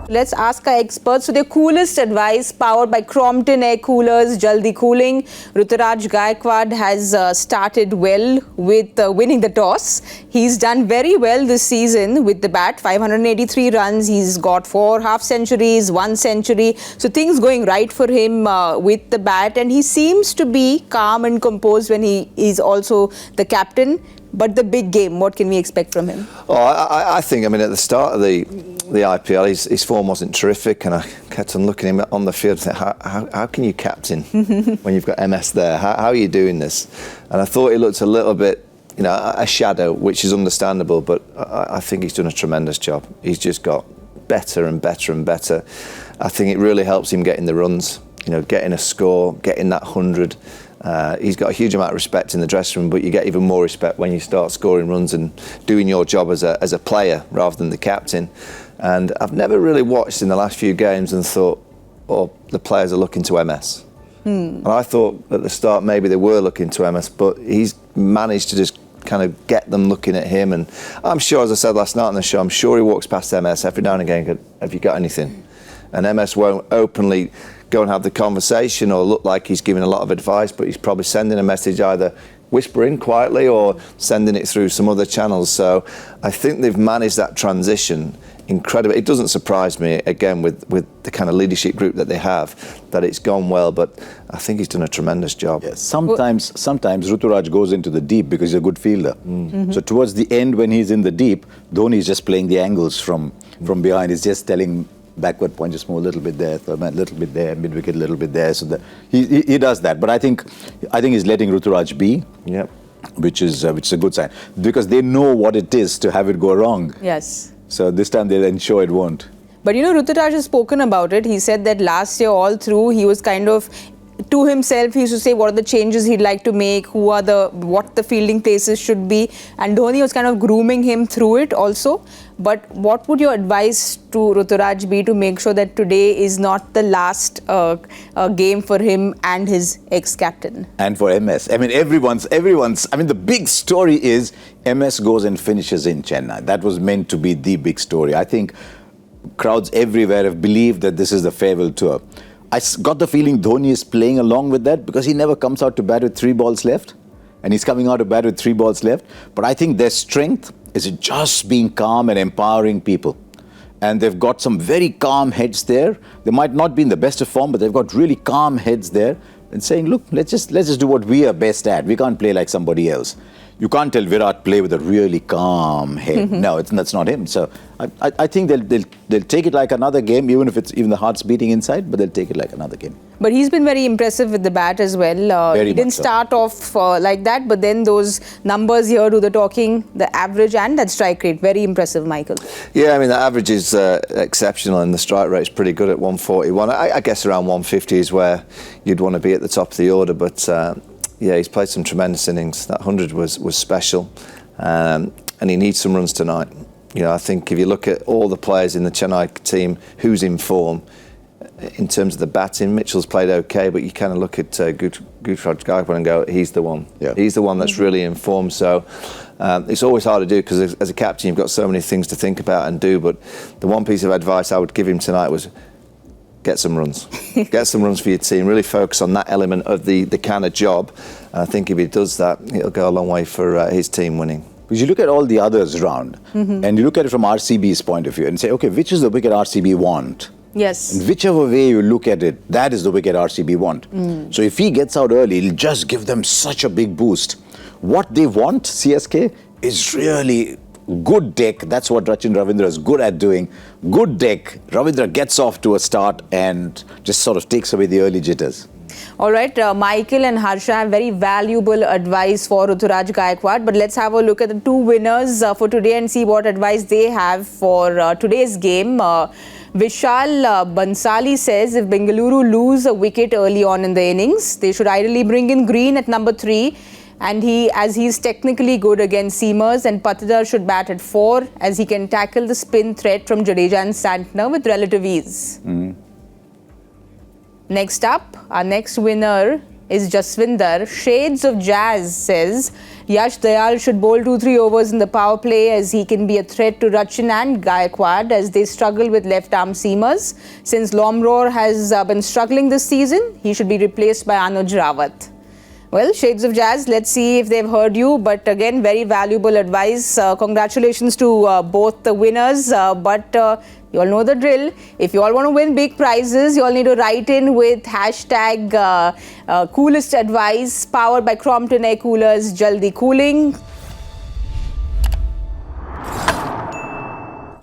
Let's ask our experts. So their coolest advice, powered by Crompton air coolers, Jaldi cooling. Ruturaj Gaikwad has started well with winning the toss. He's done very well this season with the bat. 583 runs. He's got 4 half centuries, 1 century. So things going right for him with the bat. And he seems to be calm and composed when he is also the captain. But the big game, what can we expect from him? Oh, I think, at the start of the IPL, his form wasn't terrific, and I kept on looking at him on the field and saying, how can you captain when you've got MS there? How are you doing this? And I thought he looked a little bit, a shadow, which is understandable, but I think he's done a tremendous job. He's just got better and better and better. I think it really helps him getting the runs, getting a score, getting that 100. He's got a huge amount of respect in the dressing room, but you get even more respect when you start scoring runs and doing your job as a player rather than the captain. And I've never really watched in the last few games and thought, oh, the players are looking to MS. And I thought at the start maybe they were looking to MS, but he's managed to just kind of get them looking at him. And I'm sure, as I said last night on the show, I'm sure he walks past MS every now and again and goes, have you got anything? And MS won't openly go and have the conversation or look like he's giving a lot of advice, but he's probably sending a message, either whispering quietly or sending it through some other channels. So I think they've managed that transition incredibly. It doesn't surprise me, again, with the kind of leadership group that they have, that it's gone well, but I think he's done a tremendous job. Yes, sometimes Ruturaj goes into the deep because he's a good fielder. So towards the end, when he's in the deep, Dhoni is just playing the angles from behind. He's just telling backward point, just move a little bit there, third man a little bit there, mid wicket a little bit there. So he does that. But I think he's letting Ruturaj be. Yep. Which is a good sign, because they know what it is to have it go wrong. Yes. So this time they'll ensure it won't. But Ruturaj has spoken about it. He said that last year all through he was kind of to himself. He used to say what are the changes he'd like to make, what the fielding places should be, and Dhoni was kind of grooming him through it also. But what would your advice to Ruturaj be to make sure that today is not the last game for him and his ex-captain? And for MS. Everyone's. The big story is MS goes and finishes in Chennai. That was meant to be the big story. I think crowds everywhere have believed that this is the farewell tour. I got the feeling Dhoni is playing along with that because he never comes out to bat with 3 balls left. And he's coming out to bat with 3 balls left. But I think their strength is just being calm and empowering people. And they've got some very calm heads there. They might not be in the best of form, but they've got really calm heads there. And saying, look, let's just do what we are best at. We can't play like somebody else. You can't tell Virat play with a really calm head. No, that's not him. So I think they'll take it like another game, even if it's even the heart's beating inside, but they'll take it like another game. But he's been very impressive with the bat as well. He didn't start off like that, but then those numbers here do the talking, the average and that strike rate, very impressive, Michael. Yeah, the average is exceptional and the strike rate is pretty good at 141. I guess around 150 is where you'd want to be at the top of the order, but yeah, he's played some tremendous innings. That 100 was special, and he needs some runs tonight. I think if you look at all the players in the Chennai team who's in form, in terms of the batting, Mitchell's played okay, but you kind of look at Ruturaj Gaikwad and go, he's the one. Yeah. He's the one that's really in form. So it's always hard to do because as a captain, you've got so many things to think about and do. But the one piece of advice I would give him tonight was, get some runs. Get some runs for your team. Really focus on that element of the kind of job. And I think if he does that, it'll go a long way for his team winning. Because you look at all the others around, and you look at it from RCB's point of view and say, okay, which is the wicket RCB want? Yes. And whichever way you look at it, that is the wicket RCB want. So if he gets out early, it'll just give them such a big boost. What they want, CSK, is really good deck. That's what Rachin Ravindra is good at doing. Good deck. Ravindra gets off to a start and just sort of takes away the early jitters. All right, Michael and Harsha have very valuable advice for Ruturaj Gaikwad. But let's have a look at the 2 winners for today and see what advice they have for today's game. Vishal Bansali says if Bengaluru lose a wicket early on in the innings, they should ideally bring in Green at number 3. And as he's technically good against seamers, and Patidar should bat at 4 as he can tackle the spin threat from Jadeja and Santner with relative ease. Next up, our next winner is Jaswinder. Shades of Jazz says, Yash Dayal should bowl 2-3 overs in the power play as he can be a threat to Rachin and Gaikwad as they struggle with left-arm seamers. Since Lomror has been struggling this season, he should be replaced by Anuj Rawat. Well, Shades of Jazz, let's see if they've heard you. But again, very valuable advice. Congratulations to both the winners. But you all know the drill. If you all want to win big prizes, you all need to write in with hashtag coolest advice, powered by Crompton Air Coolers, Jaldi Cooling.